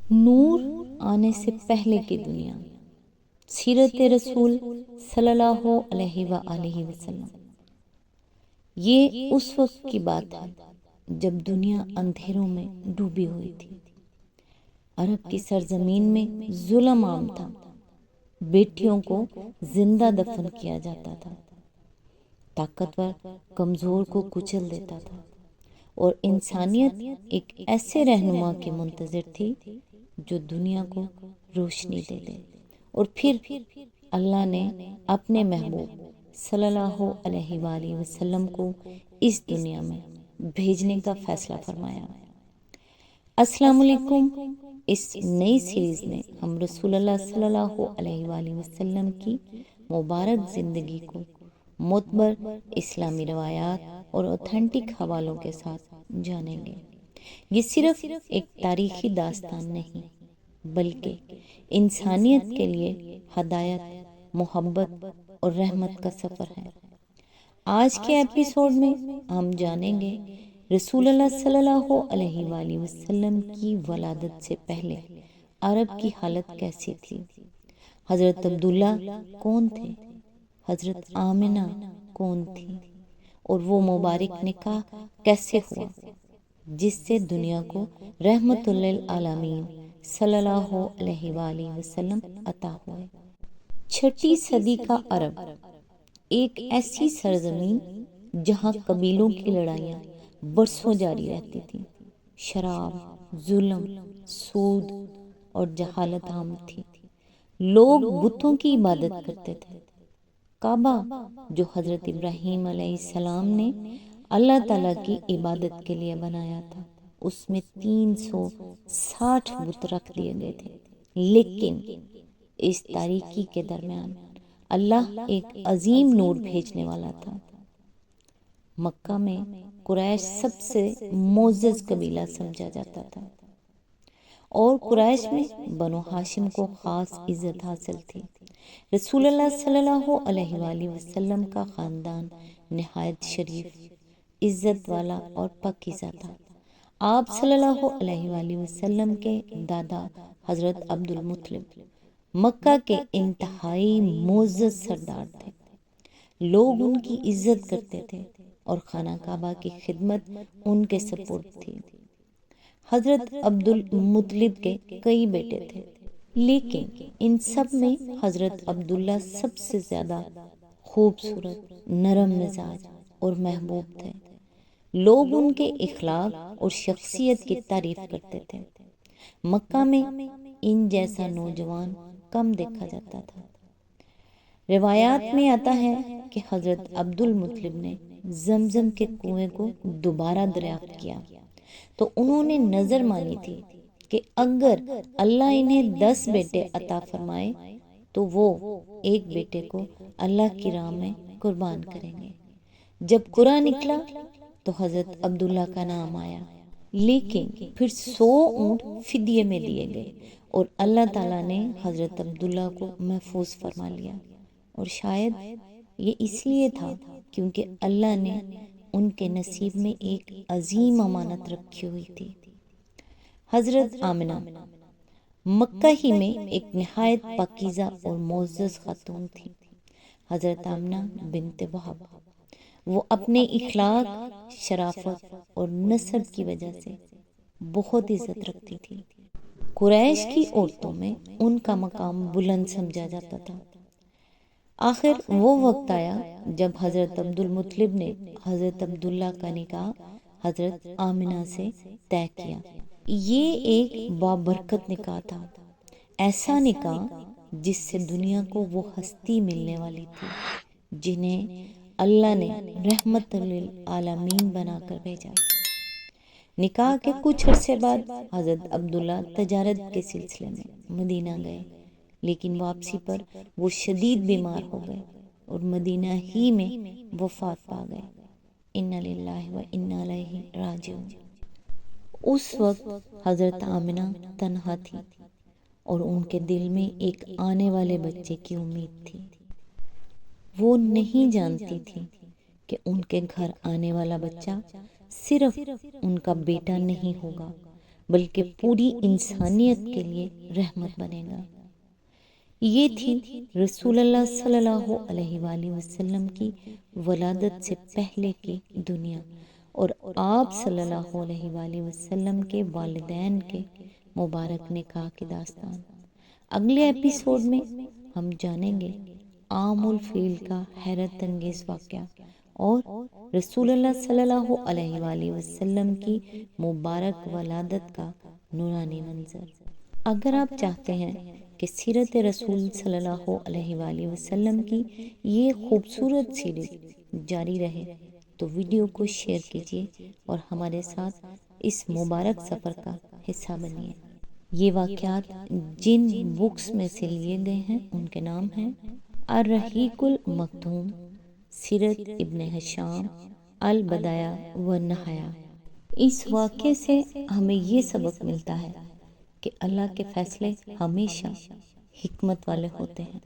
نور آنے سے پہلے کی دنیا، سیرت رسول صلی اللہ علیہ وآلہ وسلم۔ یہ اس وقت کی بات ہے جب دنیا اندھیروں میں ڈوبی ہوئی تھی۔ عرب کی سرزمین میں ظلم عام تھا، بیٹیوں کو زندہ دفن کیا جاتا تھا، طاقتور کمزور کو کچل دیتا تھا، اور انسانیت ایک ایسے رہنما کے منتظر تھی جو دنیا کو روشنی دے دے۔ اور پھر اللہ نے اپنے محبوب صلی اللہ علیہ وآلہ وسلم کو اس دنیا میں بھیجنے کا فیصلہ فرمایا۔ السلام علیکم۔ اس نئی سیریز میں ہم رسول اللہ صلی اللہ علیہ وآلہ وسلم کی مبارک زندگی کو معتبر اسلامی روایات اور اوتھینٹک حوالوں کے ساتھ جانیں گے۔ یہ صرف ایک تاریخی داستان نہیں، بلکہ انسانیت کے لیے ہدایت، محبت اور رحمت کا سفر ہے۔ آج کے ایپیسوڈ میں ہم جانیں گے رسول اللہ صلی اللہ علیہ وآلہ وسلم کی ولادت سے پہلے عرب کی حالت کیسی تھی، حضرت عبداللہ کون تھے، حضرت آمنہ کون تھی، اور وہ مبارک نکاح کیسے ہوا جس سے دنیا کو رحمت للعالمین صلی اللہ علیہ وآلہ وسلم عطا ہوئے۔ چھٹی صدی کا عرب ایک ایسی سرزمین جہاں قبیلوں کی لڑائیاں برسوں جاری رہتی تھیں، شراب، ظلم، سود اور جہالت عام تھی۔ لوگ بتوں کی عبادت کرتے تھے۔ کعبہ جو حضرت ابراہیم علیہ السلام نے اللہ تعالیٰ کی عبادت کے لیے بنایا تھا، اس میں 360 بت رکھ دیے گئے تھے۔ لیکن اس تاریکی کے درمیان اللہ ایک عظیم نور بھیجنے والا تھا۔ مکہ میں قریش سب سے معزز قبیلہ سمجھا جاتا تھا، اور قریش میں بنو ہاشم کو خاص عزت حاصل تھی۔ رسول اللہ صلی اللہ علیہ وآلہ وسلم کا خاندان نہایت شریف، عزت والا اور پاکیزہ تھا۔ آپ صلی اللہ علیہ وآلہ وسلم کے دادا حضرت عبد المطلب مکہ کے انتہائی معزز سردار تھے۔ لوگ ان کی عزت کرتے تھے اور خانہ کعبہ کی خدمت ان کے سپرد تھی۔ حضرت عبد المطلب کے کئی بیٹے تھے، لیکن ان سب میں حضرت عبداللہ سب سے زیادہ خوبصورت، نرم مزاج اور محبوب تھے۔ لوگ ان کے اخلاق اور شخصیت کی تعریف کرتے تھے۔ مکہ میں ان جیسا نوجوان کم دیکھا جاتا تھا۔ روایات میں آتا ہے کہ حضرت عبد المطلب نے زمزم کے کنویں کو دوبارہ دریافت کیا تو انہوں نے نظر مانی تھی کہ اگر اللہ انہیں 10 بیٹے عطا فرمائے تو وہ ایک بیٹے کو اللہ کی راہ میں قربان کریں گے۔ جب قرعہ نکلا تو حضرت عبداللہ کا نام آیا، لیکن پھر 100 اونٹ فدیے میں دیے گئے اور اللہ تعالیٰ نے حضرت عبداللہ کو محفوظ فرما لیا۔ اور شاید یہ اس لیے تھا کیونکہ اللہ نے ان کے نصیب میں ایک عظیم امانت رکھی ہوئی تھی۔ حضرت آمنہ مکہ ہی میں ایک نہایت پاکیزہ اور معزز خاتون تھی۔ حضرت آمنہ بنت وہب، وہ اپنے اخلاق، شرافت اور نسب کی وجہ سے بہت عزت رکھتی تھی۔ قریش کی عورتوں میں ان کا مقام بلند سمجھا جاتا تھا۔ آخر وہ وقت آیا جب حضرت عبد المطلب نے حضرت عبداللہ کا نکاح حضرت آمنہ سے طے کیا۔ یہ ایک بابرکت نکاح تھا، ایسا نکاح جس سے دنیا کو وہ ہستی ملنے والی تھی جنہیں اللہ نے رحمت للعالمین بنا کر بھیجا۔ نکاح کے کچھ عرصے بعد حضرت عبداللہ تجارت کے سلسلے میں مدینہ گئے، لیکن واپسی پر وہ شدید بیمار ہو گئے اور مدینہ ہی میں وفات پا گئے۔ انا للہ و انا الیہ راجعون۔ اس وقت حضرت آمنہ تنہا تھی اور ان کے دل میں ایک آنے والے بچے کی امید تھی۔ وہ نہیں جانتی تھی کہ ان کے گھر آنے والا بچہ صرف ان کا بیٹا نہیں ہوگا بلکہ پوری انسانیت کے لیے رحمت بنے گا۔ یہ تھی رسول اللہ صلی اللہ علیہ وآلہ وسلم کی ولادت سے پہلے کی دنیا اور آپ صلی اللہ علیہ وآلہ وسلم کے والدین کے مبارک نکاح کی داستان۔ اگلے ایپیسوڈ میں ہم جانیں گے عام الفیل کا حیرت انگیز واقعہ اور رسول اللہ صلی اللہ علیہ وآلہ وسلم کی مبارک ولادت کا نورانی منظر۔ اگر آپ چاہتے ہیں کہ سیرت رسول صلی اللہ علیہ وآلہ وسلم کی یہ خوبصورت سیریز جاری رہے تو ویڈیو کو شیئر کیجیے اور ہمارے ساتھ اس مبارک سفر کا حصہ بنیے۔ یہ واقعات جن بکس میں سے لیے گئے ہیں ان کے نام ہیں الرحیق المختوم، سیرت ابن ہشام، البدایہ والنہایہ۔ اس واقعے سے ہمیں یہ سبق ملتا ہے کہ اللہ کے فیصلے ہمیشہ حکمت والے ہوتے ہیں۔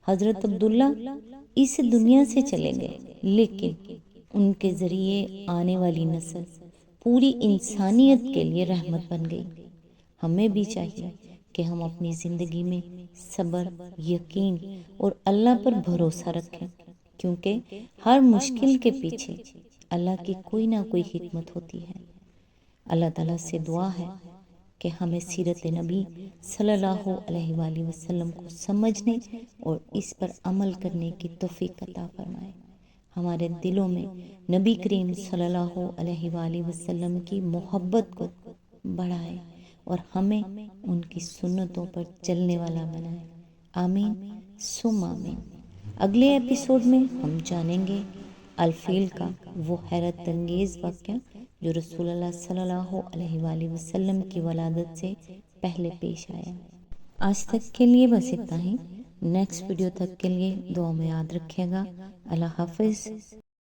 حضرت عبداللہ اس دنیا سے چلے گئے لیکن ان کے ذریعے آنے والی نسل پوری انسانیت کے لیے رحمت بن گئی۔ ہمیں بھی چاہیے کہ ہم اپنی زندگی میں صبر، یقین اور اللہ پر بھروسہ رکھیں، کیونکہ ہر مشکل کے پیچھے اللہ کی کوئی نہ کوئی حکمت ہوتی ہے۔ اللہ تعالیٰ سے دعا ہے کہ ہمیں سیرت نبی صلی اللہ علیہ وآلہ وسلم کو سمجھنے اور اس پر عمل کرنے کی توفیق عطا فرمائے، ہمارے دلوں میں نبی کریم صلی اللہ علیہ وآلہ وسلم کی محبت کو بڑھائے اور ہمیں ان کی سنتوں پر چلنے والا بنائے۔ آمین ثم آمین۔ اگلے ایپیسوڈ میں ہم جانیں گے الفیل کا وہ حیرت انگیز واقعہ جو رسول اللہ صلی اللہ علیہ وآلہ وسلم کی ولادت سے پہلے پیش آیا۔ آج تک کے لیے بس اتنا ہی۔ نیکسٹ ویڈیو تک کے لیے دعا میں یاد رکھیے گا۔ اللہ حافظ۔